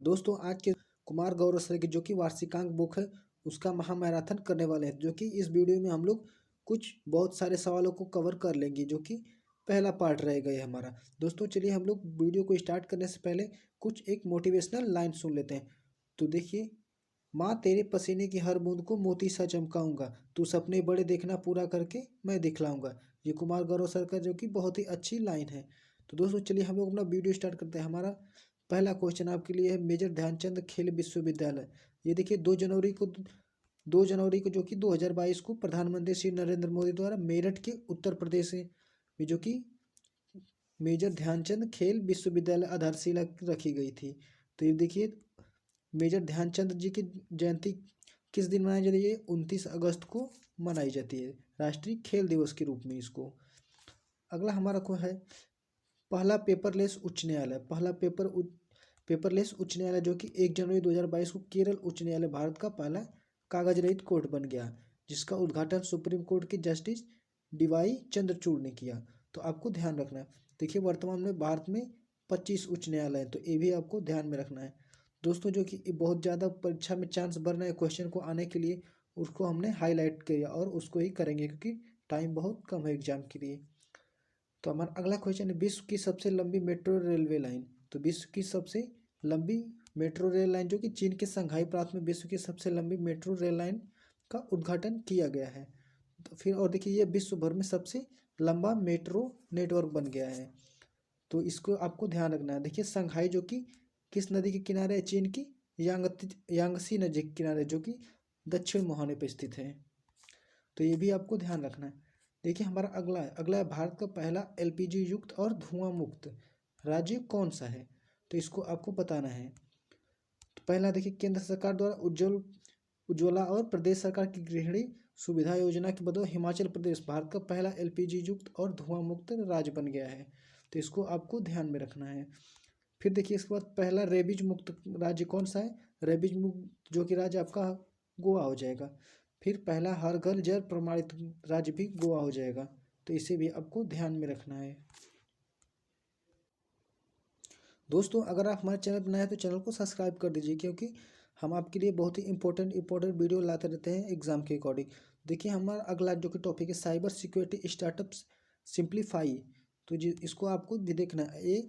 दोस्तों आज के कुमार गौरव सर की जो कि वार्षिकांक बुक है उसका महामैराथन करने वाले हैं, जो कि इस वीडियो में हम लोग कुछ बहुत सारे सवालों को कवर कर लेंगे, जो कि पहला पार्ट रहेगा ये हमारा। दोस्तों चलिए हम लोग वीडियो को स्टार्ट करने से पहले कुछ एक मोटिवेशनल लाइन सुन लेते हैं। तो देखिए, माँ तेरे पसीने की हर बूंद को मोती सा चमकाऊंगा, तू सपने बड़े देखना पूरा करके मैं दिखलाऊंगा। ये कुमार गौरव सर का जो कि बहुत ही अच्छी लाइन है। तो दोस्तों चलिए हम लोग अपना वीडियो स्टार्ट करते हैं। हमारा पहला क्वेश्चन आपके लिए है, मेजर ध्यानचंद खेल विश्वविद्यालय। ये देखिए 2 जनवरी को जो कि 2022 को प्रधानमंत्री श्री नरेंद्र मोदी द्वारा मेरठ के उत्तर प्रदेश में जो कि मेजर ध्यानचंद खेल विश्वविद्यालय आधारशिला रखी गई थी। तो ये देखिए, मेजर ध्यानचंद जी की जयंती किस दिन मनाई जाती है? 29 अगस्त को मनाई जाती है, राष्ट्रीय खेल दिवस के रूप में इसको। अगला हमारा को है पहला पेपरलेस उच्च न्यायालय। पेपरलेस उच्च न्यायालय जो कि 1 जनवरी 2022 को केरल उच्च न्यायालय भारत का पहला कागज रहित कोर्ट बन गया, जिसका उद्घाटन सुप्रीम कोर्ट के जस्टिस डीवाई चंद्रचूड़ ने किया। तो आपको ध्यान रखना है। देखिए वर्तमान में भारत में 25 उच्च न्यायालय हैं, तो ये भी आपको ध्यान में रखना है। दोस्तों जो कि बहुत ज़्यादा परीक्षा में चांस बढ़ रहे हैं क्वेश्चन को आने के लिए, उसको हमने हाईलाइट किया और उसको ही करेंगे क्योंकि टाइम बहुत कम है एग्जाम के लिए। तो हमारा अगला क्वेश्चन है, विश्व की सबसे लंबी मेट्रो रेलवे लाइन। तो विश्व की सबसे लंबी मेट्रो रेल लाइन जो कि चीन के संघाई प्रांत में विश्व की सबसे लंबी मेट्रो रेल लाइन का उद्घाटन किया गया है। तो फिर और देखिए, ये विश्व भर में सबसे लंबा मेट्रो नेटवर्क बन गया है। तो इसको आपको ध्यान रखना है। देखिए संघाई जो कि किस नदी के किनारे है? चीन की यांगसी नदी के किनारे, जो कि दक्षिण मुहाने पर स्थित है। तो ये भी आपको ध्यान रखना है। देखिए हमारा अगला है भारत का पहला एलपीजी युक्त और धुआं मुक्त राज्य कौन सा है? तो इसको आपको बताना है। तो पहला देखिए, केंद्र सरकार द्वारा उज्ज्वला और प्रदेश सरकार की गृहिणी सुविधा योजना के बदौलत हिमाचल प्रदेश भारत का पहला एलपीजी युक्त और धुआं मुक्त राज्य बन गया है। तो इसको आपको ध्यान में रखना है। फिर देखिए इसके बाद पहला रेबीज मुक्त राज्य कौन सा है? रेबीज मुक्त जो कि राज्य आपका गोवा हो जाएगा। फिर पहला हर घर जल प्रमाणित राज्य भी गोवा हो जाएगा। तो इसे भी आपको ध्यान में रखना है। दोस्तों अगर आप हमारे चैनल पर नए हैं तो चैनल को सब्सक्राइब कर दीजिए, क्योंकि हम आपके लिए बहुत ही इंपॉर्टेंट वीडियो लाते रहते हैं एग्जाम के अकॉर्डिंग। देखिए हमारा अगला जो कि टॉपिक है, साइबर सिक्योरिटी स्टार्टअप्स सिंप्लीफाई। तो जी इसको आपको भी देखना है। ये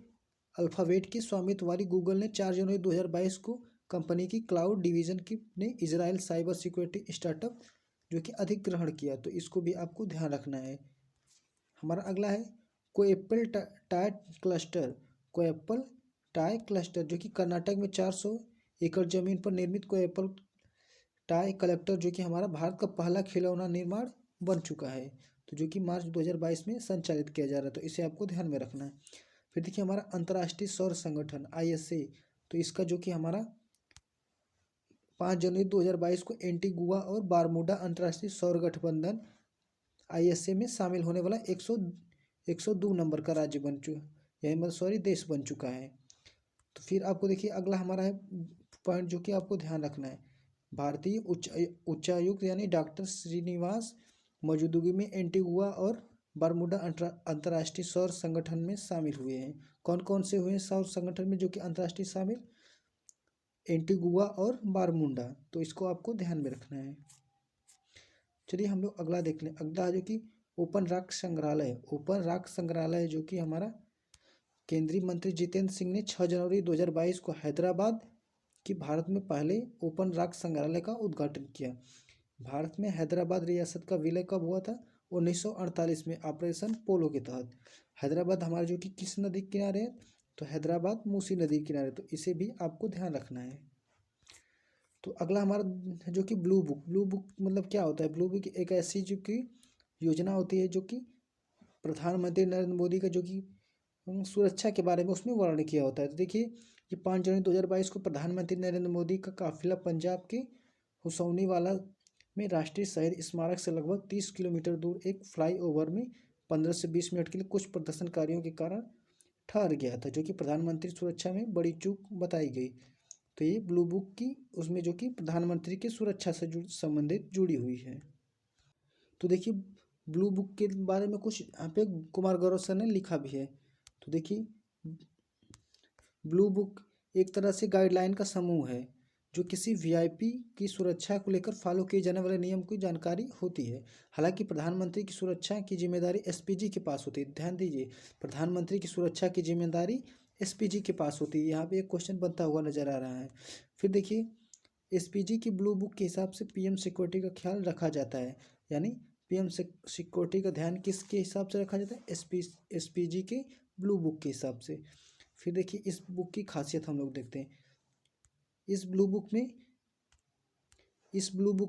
अल्फ़ाबेट की स्वामित्व वाली गूगल ने 4 जनवरी 2022 को कंपनी की क्लाउड डिवीजन की ने इजराइल साइबर सिक्योरिटी स्टार्टअप जो कि अधिग्रहण किया। तो इसको भी आपको ध्यान रखना है। हमारा अगला है कोएप्पल टाई क्लस्टर। कोएप्पल टाई क्लस्टर जो कि कर्नाटक में 400 एकड़ जमीन पर निर्मित कोएप्पल टाई कलेक्टर जो कि हमारा भारत का पहला खिलौना निर्माण बन चुका है। तो जो कि मार्च 2022 में संचालित किया जा रहा है। तो इसे आपको ध्यान में रखना है। फिर देखिए हमारा अंतर्राष्ट्रीय सौर संगठन ISA। तो इसका जो कि हमारा 5 जनवरी 2022 को एंटीगुआ और बारमूडा अंतर्राष्ट्रीय सौर गठबंधन ISA में शामिल होने वाला 102 नंबर का राज्य बन चुका, यही मतलब देश बन चुका है। तो फिर आपको देखिए अगला हमारा है पॉइंट जो कि आपको ध्यान रखना है। भारतीय उच्चायुक्त यानी डॉक्टर श्रीनिवास मौजूदगी में एंटीगुआ और बरमूडा अंतर्राष्ट्रीय सौर संगठन में शामिल हुए हैं। कौन कौन से हुए हैं सौर संगठन में जो कि अंतर्राष्ट्रीय शामिल? एंटीगुआ और बारमूडा। तो इसको आपको ध्यान में रखना है। चलिए हम लोग अगला देख लें। अगला जो कि ओपन रॉक संग्रहालय जो कि हमारा केंद्रीय मंत्री जितेंद्र सिंह ने 6 जनवरी 2022 को हैदराबाद की भारत में पहले ओपन रॉक संग्रहालय का उद्घाटन किया। भारत में हैदराबाद रियासत का विलय कब हुआ था? 1948 में ऑपरेशन पोलो के तहत। हैदराबाद हमारे जो कि किस नदी के किनारे है? तो हैदराबाद मूसी नदी के किनारे। तो इसे भी आपको ध्यान रखना है। तो अगला हमारा जो कि ब्लू बुक मतलब क्या होता है? ब्लू बुक एक ऐसी जो कि योजना होती है जो कि प्रधानमंत्री नरेंद्र मोदी का जो कि सुरक्षा के बारे में उसमें वर्णन किया होता है। तो देखिए ये 5 जनवरी 2022 को प्रधानमंत्री नरेंद्र मोदी का काफिला पंजाब के हुसैनीवाला में राष्ट्रीय शहीद स्मारक से लगभग 30 किलोमीटर दूर एक फ्लाईओवर में 15 से 20 मिनट के लिए कुछ प्रदर्शनकारियों के कारण ठहर गया था, जो कि प्रधानमंत्री सुरक्षा में बड़ी चूक बताई गई। तो ये ब्लू बुक की उसमें जो कि प्रधानमंत्री की सुरक्षा से संबंधित जुड़ी हुई है। तो देखिए ब्लू बुक के बारे में कुछ यहाँ पे कुमार गौरव सर ने लिखा भी है। तो देखिए ब्लू बुक एक तरह से गाइडलाइन का समूह है जो किसी वीआईपी की सुरक्षा को लेकर फॉलो किए जाने वाले नियम की जानकारी होती है। हालांकि प्रधानमंत्री की सुरक्षा की जिम्मेदारी एसपीजी के पास होती है। ध्यान दीजिए, प्रधानमंत्री की सुरक्षा की जिम्मेदारी एसपीजी के पास होती है। यहाँ पे एक क्वेश्चन बनता हुआ नजर आ रहा है। फिर देखिए, एसपीजी की ब्लू बुक के हिसाब से पीएम सिक्योरिटी का ख्याल रखा जाता है। यानी पीएम सिक्योरिटी का ध्यान किसके हिसाब से रखा जाता है? एसपीजी के ब्लू बुक के हिसाब से। फिर देखिए, इस बुक की खासियत हम लोग देखते हैं। इस ब्लू बुक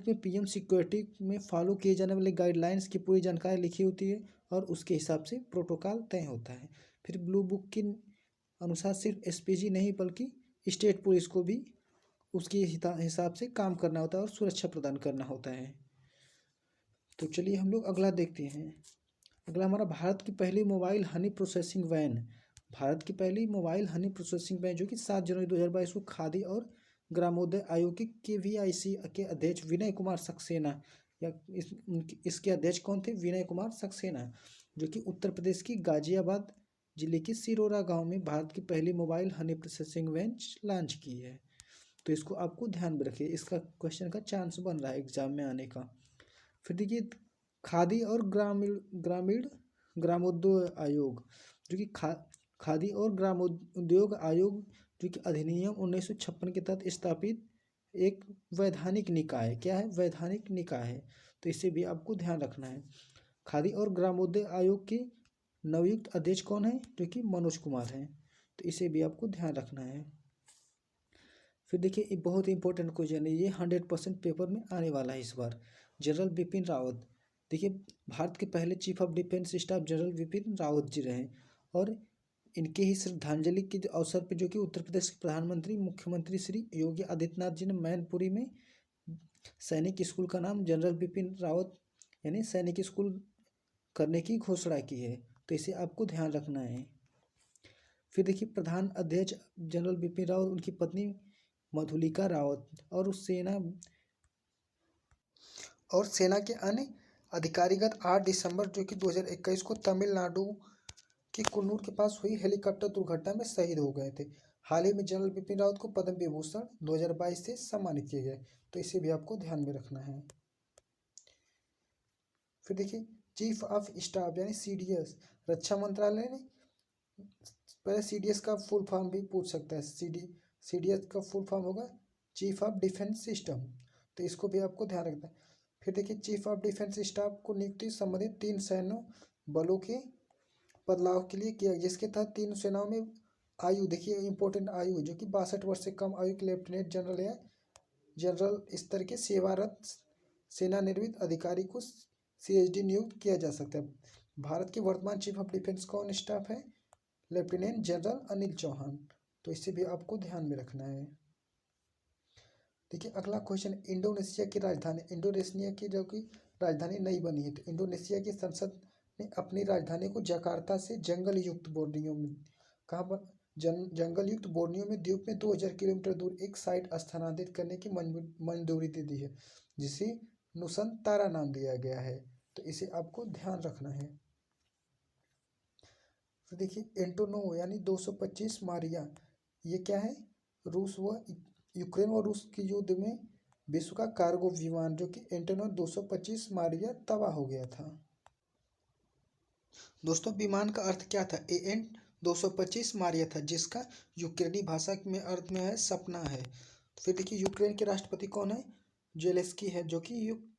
में पीएम सिक्योरिटी में फॉलो किए जाने वाले गाइडलाइंस की पूरी जानकारी लिखी होती है और उसके हिसाब से प्रोटोकॉल तय होता है। फिर ब्लू बुक के अनुसार सिर्फ एसपीजी नहीं बल्कि स्टेट पुलिस को भी उसके हिसाब से काम करना होता है और सुरक्षा प्रदान करना होता है। तो चलिए हम लोग अगला देखते हैं। अगला हमारा भारत की पहली mobile honey processing van. Bharat की पहली मोबाइल हनी प्रोसेसिंग वैन जो कि 7 जनवरी 2022 को खादी और ग्रामोदय आयोग के केवीआईसी के अध्यक्ष विनय कुमार सक्सेना, या इसके अध्यक्ष कौन थे? विनय कुमार सक्सेना, जो कि उत्तर प्रदेश की गाजियाबाद जिले के सिरोरा गांव में भारत की पहली mobile honey processing van launch की है। तो इसको आपको ध्यान में रखिए, इसका क्वेश्चन का चांस बन रहा है एग्जाम में आने का। फिर देखिए, खादी और ग्रामीण ग्रामीण ग्रामोद्योग आयोग, जो कि खादी और ग्रामोद्योग आयोग जो कि अधिनियम 1956 के तहत स्थापित एक वैधानिक निकाय, क्या है? वैधानिक निकाय है। तो इसे भी आपको ध्यान रखना है। खादी और ग्रामोद्योग आयोग के नवयुक्त अध्यक्ष कौन है? जो कि मनोज कुमार हैं। तो इसे भी आपको ध्यान रखना है। फिर देखिए, ये बहुत इंपॉर्टेंट क्वेश्चन है, ये 100% पेपर में आने वाला है इस बार। जनरल बिपिन रावत, देखिए भारत के पहले chief of defence staff general Bipin Rawat ji रहे और इनके ही श्रद्धांजलि के अवसर पर जो कि उत्तर प्रदेश के प्रधानमंत्री मुख्यमंत्री श्री योगी आदित्यनाथ जी ने मैनपुरी में सैनिक स्कूल का नाम जनरल बिपिन रावत यानी सैनिक स्कूल करने की घोषणा की है। तो इसे आपको ध्यान रखना है। फिर देखिए, प्रधान अध्यक्ष जनरल बिपिन रावत, उनकी पत्नी मधुलिका रावत और सेना के अन्य अधिकारीगत 8 दिसंबर जो कि 2021 को तमिलनाडु के कुन्नूर के पास हुई हेलीकॉप्टर दुर्घटना में शहीद हो गए थे। हाल ही में जनरल बिपिन रावत को पद्म विभूषण 2022 से सम्मानित किए गए। तो इसे भी आपको ध्यान में रखना है। फिर देखिए, चीफ ऑफ स्टाफ यानी सीडीएस, रक्षा मंत्रालय ने पहले सीडीएस का फुल फॉर्म भी पूछ सकता है। सीडीएस का फुल फॉर्म होगा चीफ ऑफ डिफेंस सिस्टम। तो इसको भी आपको ध्यान रखना है। फिर देखिए, चीफ ऑफ डिफेंस स्टाफ को नियुक्ति संबंधित 3 सैन्य बलों के बदलाव के लिए किया, जिसके तहत 3 सेनाओं में आयु, देखिए इंपॉर्टेंट आयु, जो कि 62 वर्ष से कम आयु के लेफ्टिनेंट जनरल या जनरल स्तर के सेवारत सेना निर्मित अधिकारी को सीएचडी नियुक्त किया जा सकता है। भारत के वर्तमान चीफ ऑफ डिफेंस कौन स्टाफ है? Lieutenant general Anil Chauhan. तो इसे भी आपको ध्यान में रखना है। देखिए अगला क्वेश्चन, इंडोनेशिया की राजधानी, इंडोनेशिया की जो कि राजधानी नई बनी है। तो इंडोनेशिया की संसद ने अपनी राजधानी को जकार्ता से जंगल युक्त बोर्नियो में, कहाँ पर? जंगल युक्त बोर्नियो में द्वीप में 2000 किलोमीटर दूर एक साइट स्थानांतरित करने की मंजूरी दे दी है, जिसे नुसंतारा नाम दिया गया है। तो इसे आपको ध्यान रखना है। तो देखिए, एंटोनोव यानी 225 मारिया, ये क्या है? रूस व यूक्रेन और रूस के युद्ध में विश्व का कार्गो विमान जो कि एंटोनोव 225 मारिया तबाह हो गया था। दोस्तों, विमान का अर्थ क्या था? AN 225 मारिया था, जिसका यूक्रेनी भाषा में अर्थ में है सपना है। फिर देखिए, यूक्रेन के राष्ट्रपति कौन है? जेलेस्की है, जो कि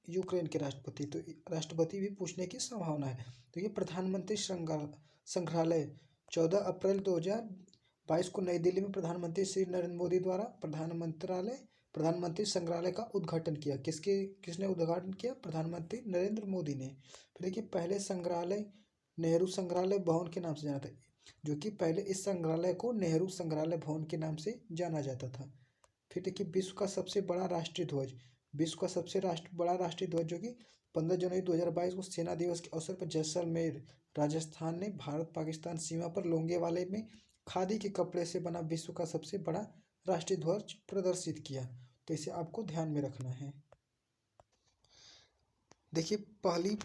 यूक्रेन के राष्ट्रपति। तो राष्ट्रपति भी पूछने की संभावना है। तो ये प्रधानमंत्री संग्रहालय 14 अप्रैल 2022 को नई दिल्ली में प्रधानमंत्री श्री नरेंद्र मोदी द्वारा प्रधानमंत्री संग्रहालय का उद्घाटन किया। किसने उद्घाटन किया? प्रधानमंत्री नरेंद्र मोदी ने। फिर देखिए, पहले संग्रहालय नेहरू संग्रहालय भवन के नाम से जाना था, जो कि पहले इस संग्रहालय को नेहरू संग्रहालय भवन के नाम से जाना जाता था। फिर देखिए, विश्व का सबसे बड़ा राष्ट्रीय ध्वज, विश्व का सबसे बड़ा राष्ट्रीय ध्वज जो कि 15 जनवरी 2022 को सेना दिवस के अवसर पर जैसलमेर राजस्थान ने भारत पाकिस्तान सीमा पर लोंगेवाले में खादी के कपड़े से बना विश्व का सबसे बड़ा राष्ट्रीय ध्वज प्रदर्शित किया। तो इसे आपको ध्यान में रखना है। देखिए, पहली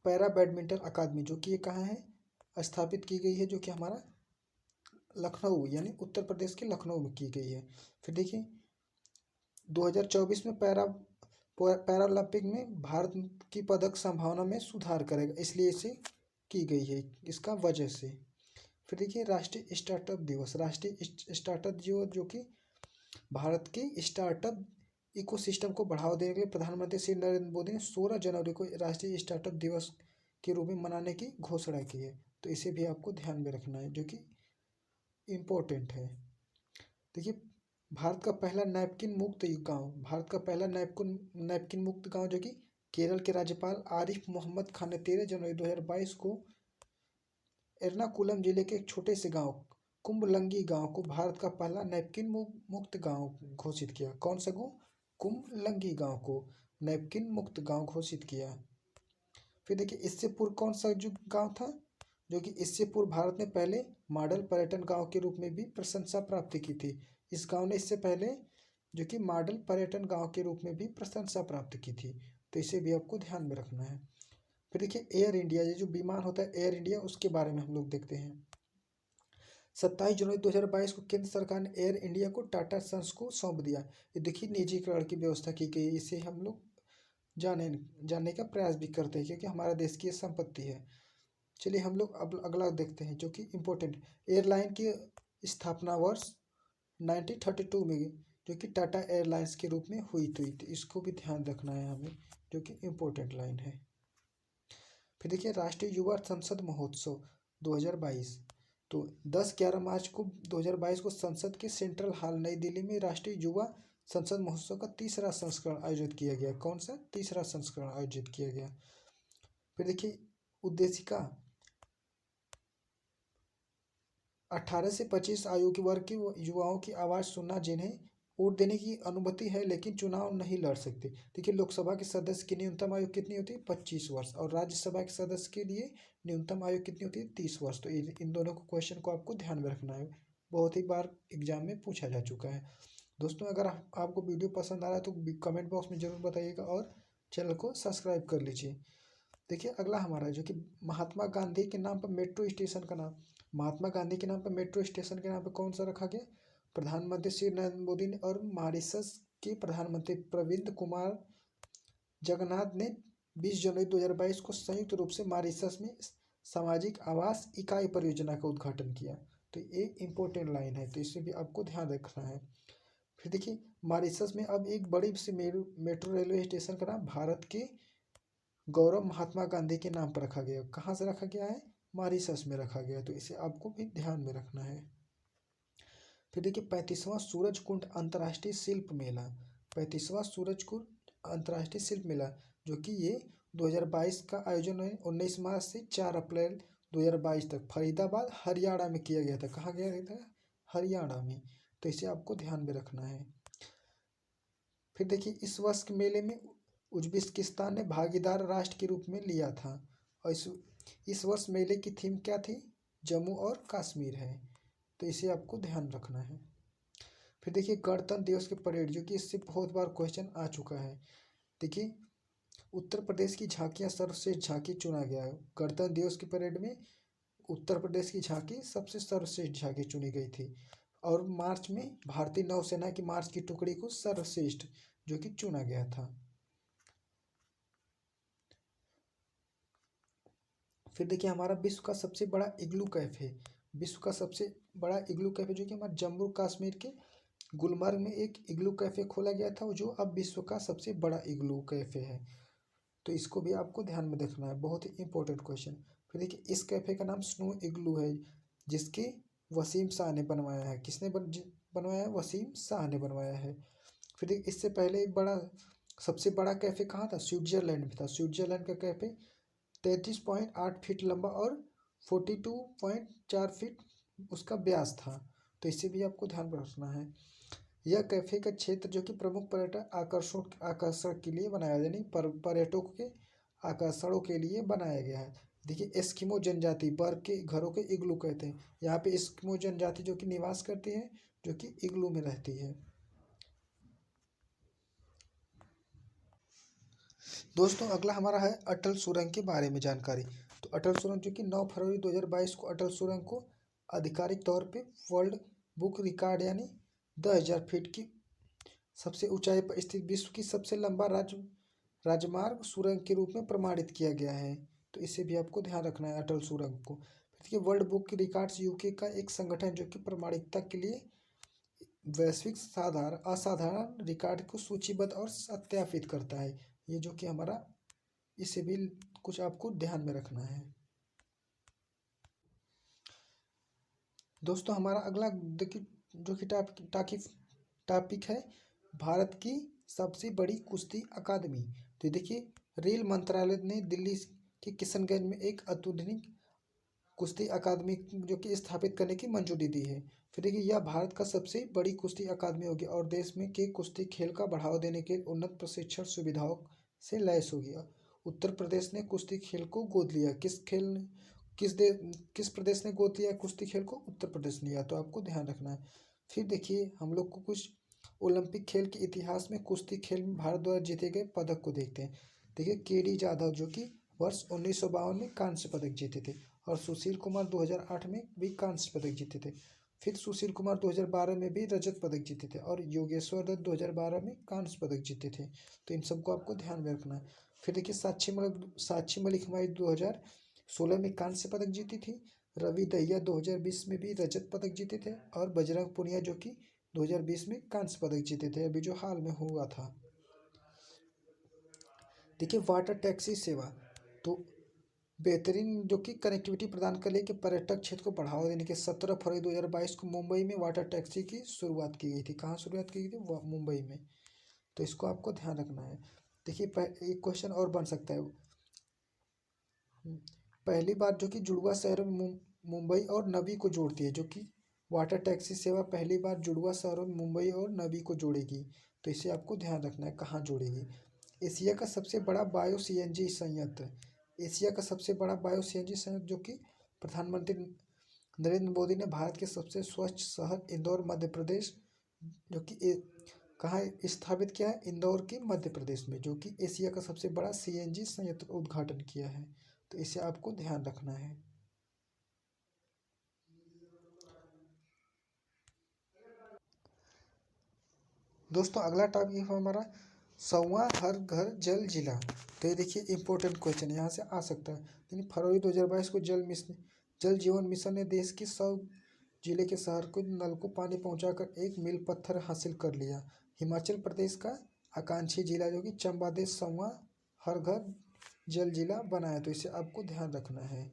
पैरा बैडमिंटन अकादमी जो कि ये कहाँ है? स्थापित की गई है, जो कि हमारा लखनऊ यानी उत्तर प्रदेश के लखनऊ में की गई है। फिर देखिए 2024 में पैरालंपिक में भारत की पदक संभावना में सुधार करेगा, इसलिए इसे की गई है इसका वजह से। फिर देखिए राष्ट्रीय स्टार्टअप दिवस, राष्ट्रीय स्टार्टअप दिवस जो कि भारत के स्टार्टअप इकोसिस्टम को बढ़ावा देने के लिए प्रधानमंत्री श्री नरेंद्र मोदी ने 16 जनवरी को राष्ट्रीय स्टार्टअप दिवस के रूप में मनाने की घोषणा की है। तो इसे भी आपको ध्यान में रखना है जो कि इम्पोर्टेंट है। देखिए भारत का पहला नैपकिन मुक्त गांव, भारत का पहला नैपकिन मुक्त गांव जो कि केरल के राज्यपाल आरिफ मोहम्मद खान ने 13 जनवरी 2022 को एर्नाकुलम जिले के एक छोटे से गांव कुंभलंगी गांव को भारत का पहला नैपकिन मुक्त गांव घोषित किया। कौन सा गांव? कुंभलंगी गांव को नैपकिन मुक्त गांव घोषित किया। फिर देखिए इससे पूर्व कौन सा जो गांव था जो कि इससे पूर्व भारत ने पहले मॉडल पर्यटन गांव के रूप में भी प्रशंसा प्राप्त की थी। इस गांव ने इससे पहले जो कि मॉडल पर्यटन गांव के रूप में भी प्रशंसा प्राप्त की थी, तो इसे भी आपको ध्यान में रखना है। फिर देखिए एयर इंडिया, ये जो विमान होता है एयर इंडिया, उसके बारे में हम लोग देखते हैं। 27 जनवरी 2022 को केंद्र सरकार ने एयर इंडिया को टाटा सन्स को सौंप दिया। ये देखिए निजीकरण की व्यवस्था की गई, इसे हम लोग जानने का प्रयास भी करते हैं क्योंकि हमारा देश की संपत्ति है। चलिए हम लोग अब अगला देखते हैं जो कि इम्पोर्टेंट। एयरलाइन की स्थापना वर्ष 1932 में जो कि टाटा एयरलाइंस के रूप में हुई थी, तो इसको भी ध्यान रखना है हमें जो कि इम्पोर्टेंट लाइन है। फिर देखिए राष्ट्रीय युवा संसद महोत्सव 2022, तो 10-11 मार्च को 2022 को संसद के सेंट्रल हॉल नई दिल्ली में राष्ट्रीय युवा संसद महोत्सव का तीसरा संस्करण आयोजित किया गया। कौन सा? तीसरा संस्करण आयोजित किया गया। फिर देखिए उद्देशिका 18 से 25 आयु के वर्ग के युवाओं की आवाज़ सुनना, जिन्हें वोट देने की अनुमति है लेकिन चुनाव नहीं लड़ सकते। देखिए लोकसभा के सदस्य की न्यूनतम आयु कितनी होती है? 25 वर्ष, और राज्यसभा के सदस्य के लिए न्यूनतम आयु कितनी होती है? 30 वर्ष। तो इन दोनों को क्वेश्चन को आपको ध्यान में रखना है, बहुत ही बार एग्जाम में पूछा जा चुका है। दोस्तों अगर आपको वीडियो पसंद आ रहा है तो कमेंट बॉक्स में ज़रूर बताइएगा और चैनल को सब्सक्राइब कर लीजिए। देखिए अगला हमारा जो कि महात्मा गांधी के नाम पर मेट्रो स्टेशन का नाम, महात्मा गांधी के नाम पर मेट्रो स्टेशन के नाम पर कौन सा रखा गया? प्रधानमंत्री श्री नरेंद्र मोदी ने और मॉरिशस के प्रधानमंत्री प्रविंद कुमार जगन्नाथ ने 20 जनवरी 2022 को संयुक्त रूप से मॉरिशस में सामाजिक आवास इकाई परियोजना का उद्घाटन किया। तो ये इंपॉर्टेंट लाइन है, तो इसे भी आपको ध्यान रखना है। फिर देखिए मॉरिशस में अब एक बड़ी सी मेट्रो रेलवे स्टेशन का नाम भारत के गौरव महात्मा गांधी के नाम पर रखा गया। कहाँ से रखा गया है? मॉरिशस में रखा गया, तो इसे आपको भी ध्यान में रखना है। फिर देखिए 35वां सूरजकुंड अंतर्राष्ट्रीय शिल्प मेला, 35वां सूरजकुंड अंतर्राष्ट्रीय शिल्प मेला जो कि ये 2022 का आयोजन है 19 मार्च से 4 अप्रैल 2022 तक फरीदाबाद हरियाणा में किया गया था। कहाँ गया था? हरियाणा में, तो इसे आपको ध्यान में रखना है। फिर देखिए इस वर्ष के मेले में उज्बेकिस्तान ने भागीदार राष्ट्र के रूप में लिया था, और इस वर्ष मेले की थीम क्या थी? जम्मू और कश्मीर है, तो इसे आपको ध्यान रखना है। फिर देखिए गणतंत्र दिवस की परेड जो कि इससे बहुत बार क्वेश्चन आ चुका है। देखिए उत्तर प्रदेश की झांकियां सर्वश्रेष्ठ झांकी चुना गया है। गणतंत्र दिवस की परेड में उत्तर प्रदेश की झांकी सबसे सर्वश्रेष्ठ झांकी चुनी गई थी, और मार्च में भारतीय नौसेना की मार्च की टुकड़ी को सर्वश्रेष्ठ जो कि चुना गया था। फिर देखिए हमारा विश्व का सबसे बड़ा इग्लू कैफे, विश्व का सबसे बड़ा इग्लू कैफे जो कि हमारे जम्मू कश्मीर के गुलमर्ग में एक इग्लू कैफे खोला गया था, जो अब विश्व का सबसे बड़ा इग्लू कैफे है, तो इसको भी आपको ध्यान में रखना है, बहुत ही इंपॉर्टेंट क्वेश्चन। फिर देखिए इस कैफे का नाम स्नो इग्लू है, जिसके वसीम शाह ने बनवाया है। किसने बनवाया है? वसीम शाह ने बनवाया है। फिर देखिए इससे पहले एक सबसे बड़ा कैफे कहाँ था? स्विट्जरलैंड में था। स्विट्जरलैंड का कैफे 33.8 फीट लंबा और 42.4 फीट उसका व्यास था, तो इसे भी आपको ध्यान रखना है। यह कैफे का क्षेत्र जो कि प्रमुख पर्यटक आकर्षण के लिए बनाया, यानी पर्यटकों के आकर्षणों के लिए बनाया गया है। देखिए एस्किमो जनजाति बर्फ के घरों के इग्लू कहते हैं। यहाँ पे एस्किमो जनजाति जो कि निवास करती है, जो कि इग्लू में रहती है। दोस्तों अगला हमारा है अटल सुरंग के बारे में जानकारी। तो अटल सुरंग जो कि 9 फरवरी 2022 को अटल सुरंग को आधिकारिक तौर पे वर्ल्ड बुक रिकॉर्ड यानी 10,000 फीट की सबसे ऊंचाई पर स्थित विश्व की सबसे लंबा राजमार्ग सुरंग के रूप में प्रमाणित किया गया है। तो इसे भी आपको ध्यान रखना है अटल सुरंग को। देखिए वर्ल्ड बुक रिकॉर्ड्स यूके का एक संगठन जो कि प्रमाणिकता के लिए वैश्विक असाधारण रिकॉर्ड को सूचीबद्ध और सत्यापित करता है। ये जो कि हमारा, इसे भी कुछ आपको ध्यान में रखना है। दोस्तों हमारा अगला देखिए जो कि टॉपिक है भारत की सबसे बड़ी कुश्ती अकादमी। तो देखिए रेल मंत्रालय ने दिल्ली के किशनगंज में एक अत्याधुनिक कुश्ती अकादमी जो कि स्थापित करने की मंजूरी दी है। फिर देखिए यह भारत का सबसे बड़ी कुश्ती अकादमी होगी और देश में के कुश्ती खेल का बढ़ावा देने के उन्नत प्रशिक्षण सुविधाओं से लैस होगी। उत्तर प्रदेश ने कुश्ती खेल को गोद लिया। किस प्रदेश ने गोद लिया कुश्ती खेल को? उत्तर प्रदेश ने लिया। तो आपको ध्यान रखना है। फिर देखिए हम लोग को कुछ ओलंपिक खेल के इतिहास में कुश्ती खेल में भारत द्वारा जीते गए पदक को देखते हैं। देखिए केडी जाधव जो कि वर्ष 1952 में कांस्य पदक जीते थे और सुशील कुमार 2008 में भी कांस्य पदक जीते थे। फिर सुशील कुमार 2012 में भी रजत पदक जीते थे और योगेश्वर दत्त 2012 में कांस्य पदक जीते थे। तो इन सबको आपको ध्यान में रखना है। फिर देखिए साक्षी मलिक हमारी 2016 में कांस्य पदक जीती थी। रवि दहिया 2020 में भी रजत पदक जीते थे और बजरंग पुनिया जो कि 2020 में कांस्य पदक जीते थे, अभी जो हाल में हुआ था। देखिए वाटर टैक्सी सेवा तो बेहतरीन जो कि कनेक्टिविटी प्रदान कर के पर्यटक क्षेत्र को बढ़ावा देने के 17 फरवरी 2022 को मुंबई में वाटर टैक्सी की शुरुआत की गई थी। कहाँ शुरुआत की गई थी? मुंबई में। तो इसको आपको ध्यान रखना है। देखिए एक क्वेश्चन और बन सकता है। पहली बार जो कि जुड़वा शहरों में मुंबई और नवी को जोड़ती है, जो कि वाटर टैक्सी सेवा पहली बार जुड़वा शहरों में मुंबई और नवी को जोड़ेगी। तो इसे आपको ध्यान रखना है कहाँ जोड़ेगी। एशिया का सबसे बड़ा बायो सीएनजी संयंत्र। एशिया का सबसे बड़ा बायो सीएनजी संयंत्र जो कि प्रधानमंत्री नरेंद्र मोदी ने भारत के सबसे स्वच्छ शहर इंदौर मध्य प्रदेश जो कि कहाँ स्थापित किया है? इंदौर के मध्य प्रदेश में, जो कि एशिया का सबसे बड़ा सीएनजी संयंत्र उद्घाटन किया है। तो इसे आपको ध्यान रखना है। दोस्तों अगला टॉपिक हमारा 100वां हर घर जल जिला। तो ये देखिए इंपॉर्टेंट क्वेश्चन यहाँ से आ सकता है। यानी फरवरी 2022 को जल जीवन मिशन ने देश के 100 जिले के शहर को नल को पानी पहुंचाकर एक मील पत्थर हासिल कर लिया। हिमाचल प्रदेश का आकांक्षी जिला जो कि चंबा देश 100वां हर घर जल जिला बनाया। तो इसे आपको ध्यान रखना है।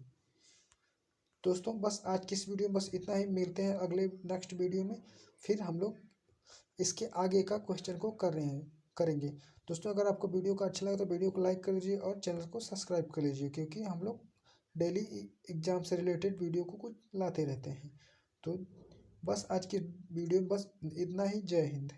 दोस्तों बस आज की इस वीडियो में बस इतना ही। मिलते हैं अगले नेक्स्ट वीडियो में। फिर हम लोग इसके आगे का क्वेश्चन को करेंगे। दोस्तों अगर आपको वीडियो का अच्छा लगा तो वीडियो को लाइक कर लीजिए और चैनल को सब्सक्राइब कर लीजिए, क्योंकि हम लोग डेली एग्जाम से रिलेटेड वीडियो को कुछ लाते रहते हैं। तो बस आज की वीडियो में बस इतना ही। जय हिंद।